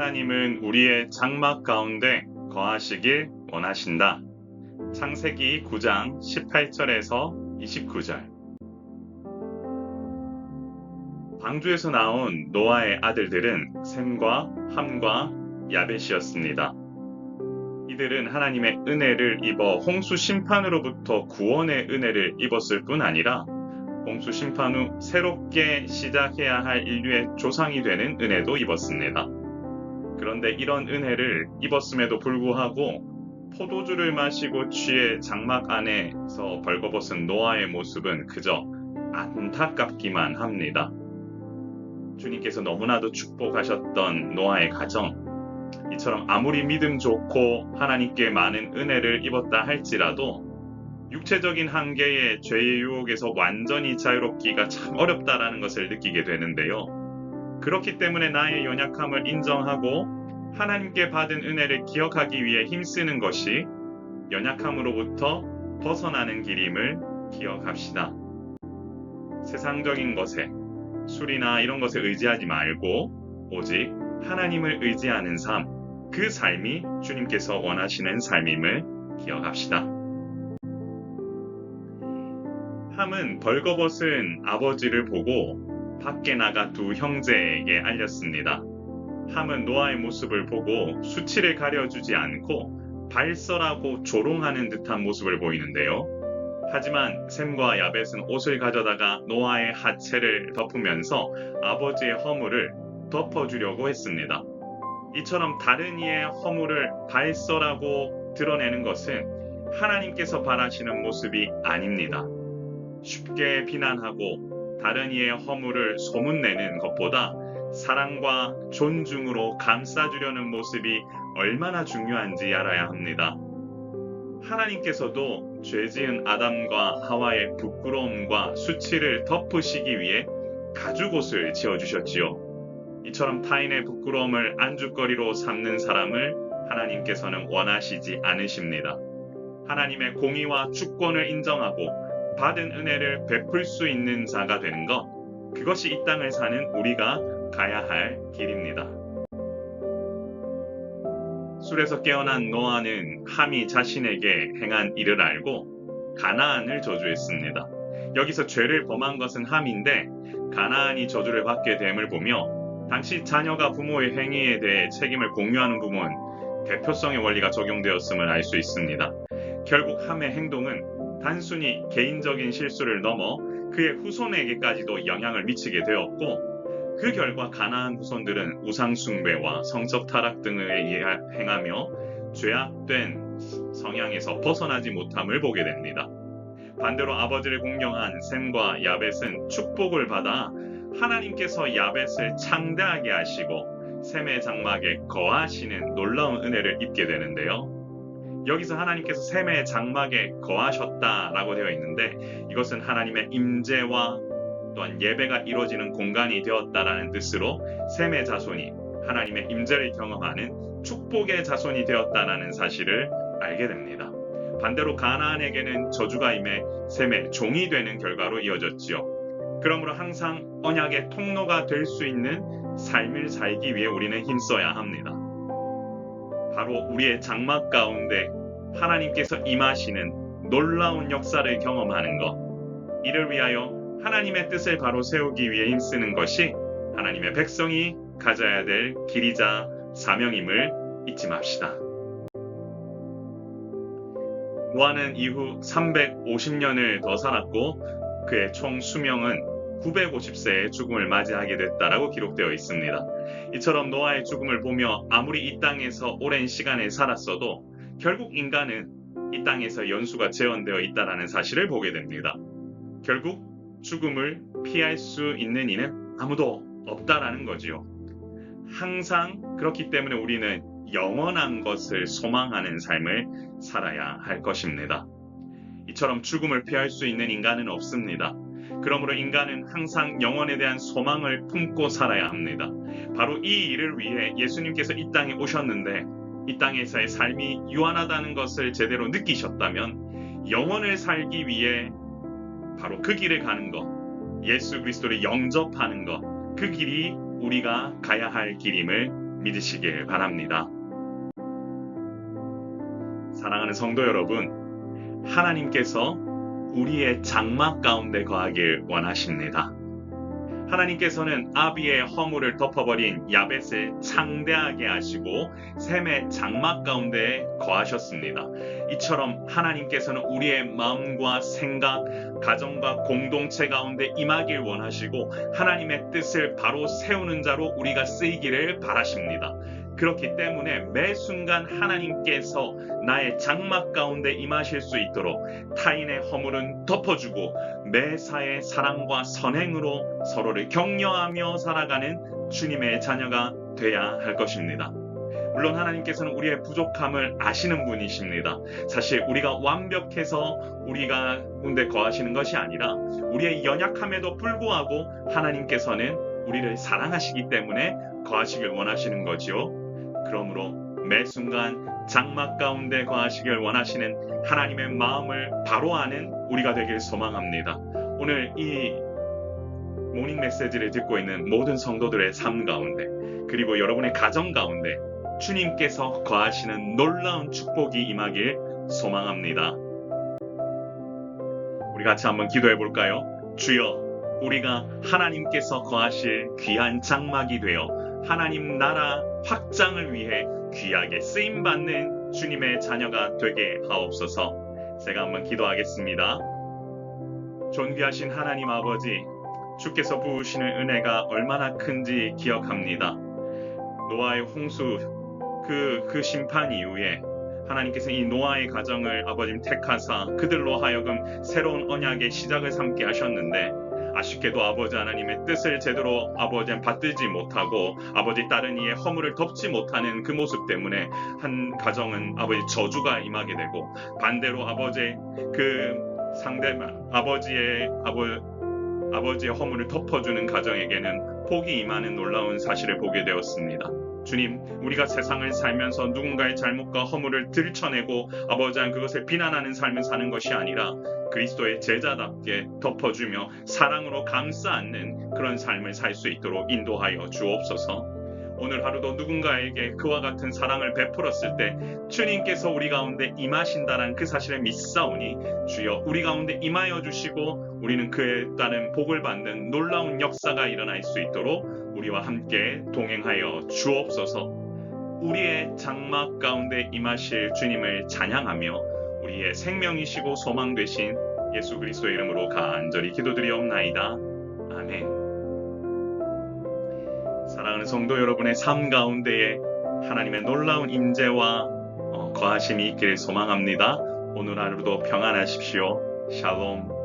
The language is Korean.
하나님은 우리의 장막 가운데 거하시길 원하신다. 창세기 9장 18절에서 29절. 방주에서 나온 노아의 아들들은 셈과 함과 야벳이었습니다. 이들은 하나님의 은혜를 입어 홍수 심판으로부터 구원의 은혜를 입었을 뿐 아니라 홍수 심판 후 새롭게 시작해야 할 인류의 조상이 되는 은혜도 입었습니다. 그런데 이런 은혜를 입었음에도 불구하고 포도주를 마시고 취해 장막 안에서 벌거벗은 노아의 모습은 그저 안타깝기만 합니다. 주님께서 너무나도 축복하셨던 노아의 가정, 이처럼 아무리 믿음 좋고 하나님께 많은 은혜를 입었다 할지라도 육체적인 한계의 죄의 유혹에서 완전히 자유롭기가 참 어렵다라는 것을 느끼게 되는데요. 그렇기 때문에 나의 연약함을 인정하고 하나님께 받은 은혜를 기억하기 위해 힘쓰는 것이 연약함으로부터 벗어나는 길임을 기억합시다. 세상적인 것에, 술이나 이런 것에 의지하지 말고 오직 하나님을 의지하는 삶, 그 삶이 주님께서 원하시는 삶임을 기억합시다. 함은 벌거벗은 아버지를 보고 밖에 나가 두 형제에게 알렸습니다. 함은 노아의 모습을 보고 수치를 가려주지 않고 발설하고 조롱하는 듯한 모습을 보이는데요. 하지만 셈과 야벳은 옷을 가져다가 노아의 하체를 덮으면서 아버지의 허물을 덮어주려고 했습니다. 이처럼 다른 이의 허물을 발설하고 드러내는 것은 하나님께서 바라시는 모습이 아닙니다. 쉽게 비난하고 다른 이의 허물을 소문내는 것보다 사랑과 존중으로 감싸주려는 모습이 얼마나 중요한지 알아야 합니다. 하나님께서도 죄지은 아담과 하와의 부끄러움과 수치를 덮으시기 위해 가죽옷을 지어주셨지요. 이처럼 타인의 부끄러움을 안주거리로 삼는 사람을 하나님께서는 원하시지 않으십니다. 하나님의 공의와 주권을 인정하고 받은 은혜를 베풀 수 있는 자가 되는 것, 그것이 이 땅을 사는 우리가 가야 할 길입니다. 술에서 깨어난 노아는 함이 자신에게 행한 일을 알고 가나안을 저주했습니다. 여기서 죄를 범한 것은 함인데 가나안이 저주를 받게 됨을 보며 당시 자녀가 부모의 행위에 대해 책임을 공유하는 부모는 대표성의 원리가 적용되었음을 알 수 있습니다. 결국 함의 행동은 단순히 개인적인 실수를 넘어 그의 후손에게까지도 영향을 미치게 되었고, 그 결과 가나안 후손들은 우상 숭배와 성적 타락 등을 행하며 죄악된 성향에서 벗어나지 못함을 보게 됩니다. 반대로 아버지를 공경한 셈과 야벳은 축복을 받아 하나님께서 야벳을 창대하게 하시고 셈의 장막에 거하시는 놀라운 은혜를 입게 되는데요. 여기서 하나님께서 셈의 장막에 거하셨다라고 되어 있는데, 이것은 하나님의 임재와 또한 예배가 이루어지는 공간이 되었다라는 뜻으로 셈의 자손이 하나님의 임재를 경험하는 축복의 자손이 되었다라는 사실을 알게 됩니다. 반대로 가나안에게는 저주가 임해 셈의 종이 되는 결과로 이어졌지요. 그러므로 항상 언약의 통로가 될 수 있는 삶을 살기 위해 우리는 힘써야 합니다. 바로 우리의 장막 가운데 하나님께서 임하시는 놀라운 역사를 경험하는 것, 이를 위하여 하나님의 뜻을 바로 세우기 위해 힘쓰는 것이 하나님의 백성이 가져야 될 길이자 사명임을 잊지 맙시다. 노아는 이후 350년을 더 살았고 그의 총 수명은 950세의 죽음을 맞이하게 됐다라고 기록되어 있습니다. 이처럼 노아의 죽음을 보며 아무리 이 땅에서 오랜 시간을 살았어도 결국 인간은 이 땅에서 연수가 제한되어 있다는 사실을 보게 됩니다. 결국 죽음을 피할 수 있는 이는 아무도 없다라는 거지요. 항상 그렇기 때문에 우리는 영원한 것을 소망하는 삶을 살아야 할 것입니다. 이처럼 죽음을 피할 수 있는 인간은 없습니다. 그러므로 인간은 항상 영혼에 대한 소망을 품고 살아야 합니다. 바로 이 일을 위해 예수님께서 이 땅에 오셨는데, 이 땅에서의 삶이 유한하다는 것을 제대로 느끼셨다면 영혼을 살기 위해 바로 그 길을 가는 것, 예수 그리스도를 영접하는 것, 그 길이 우리가 가야 할 길임을 믿으시길 바랍니다. 사랑하는 성도 여러분, 하나님께서 우리의 장막 가운데 거하길 원하십니다. 하나님께서는 아비의 허물을 덮어버린 야벳을 창대하게 하시고 샘의 장막 가운데 거하셨습니다. 이처럼 하나님께서는 우리의 마음과 생각, 가정과 공동체 가운데 임하길 원하시고 하나님의 뜻을 바로 세우는 자로 우리가 쓰이기를 바라십니다. 그렇기 때문에 매 순간 하나님께서 나의 장막 가운데 임하실 수 있도록 타인의 허물은 덮어주고 매사의 사랑과 선행으로 서로를 격려하며 살아가는 주님의 자녀가 돼야 할 것입니다. 물론 하나님께서는 우리의 부족함을 아시는 분이십니다. 사실 우리가 완벽해서 우리가 가운데 거하시는 것이 아니라 우리의 연약함에도 불구하고 하나님께서는 우리를 사랑하시기 때문에 거하시길 원하시는 거지요. 그러므로 매 순간 장막 가운데 거하시길 원하시는 하나님의 마음을 바로 아는 우리가 되길 소망합니다. 오늘 이 모닝 메시지를 듣고 있는 모든 성도들의 삶 가운데 그리고 여러분의 가정 가운데 주님께서 거하시는 놀라운 축복이 임하길 소망합니다. 우리 같이 한번 기도해 볼까요? 주여, 우리가 하나님께서 거하실 귀한 장막이 되어 하나님 나라 확장을 위해 귀하게 쓰임받는 주님의 자녀가 되게 하옵소서. 제가 한번 기도하겠습니다. 존귀하신 하나님 아버지, 주께서 부으시는 은혜가 얼마나 큰지 기억합니다. 노아의 홍수 그 심판 이후에 하나님께서 이 노아의 가정을 아버님 택하사 그들로 하여금 새로운 언약의 시작을 삼게 하셨는데 아쉽게도 아버지 하나님의 뜻을 제대로 아버지는 받들지 못하고 아버지 다른 이의 허물을 덮지 못하는 그 모습 때문에 한 가정은 아버지 저주가 임하게 되고 반대로 아버지의 그 상대방 아버지의 허물을 덮어주는 가정에게는 복이 임하는 놀라운 사실을 보게 되었습니다. 주님, 우리가 세상을 살면서 누군가의 잘못과 허물을 들춰내고 아버지한 그것을 비난하는 삶을 사는 것이 아니라 그리스도의 제자답게 덮어주며 사랑으로 감싸 안는 그런 삶을 살 수 있도록 인도하여 주옵소서. 오늘 하루도 누군가에게 그와 같은 사랑을 베풀었을 때 주님께서 우리 가운데 임하신다는 그 사실을 믿사오니 주여 우리 가운데 임하여 주시고 우리는 그에 따른 복을 받는 놀라운 역사가 일어날 수 있도록 우리와 함께 동행하여 주옵소서. 우리의 장막 가운데 임하실 주님을 찬양하며 우리의 생명이시고 소망 되신 예수 그리스도의 이름으로 간절히 기도드리옵나이다. 아멘. 사랑하는 성도 여러분의 삶 가운데에 하나님의 놀라운 임재와 거하심이 있기를 소망합니다. 오늘 하루도 평안하십시오. 샬롬.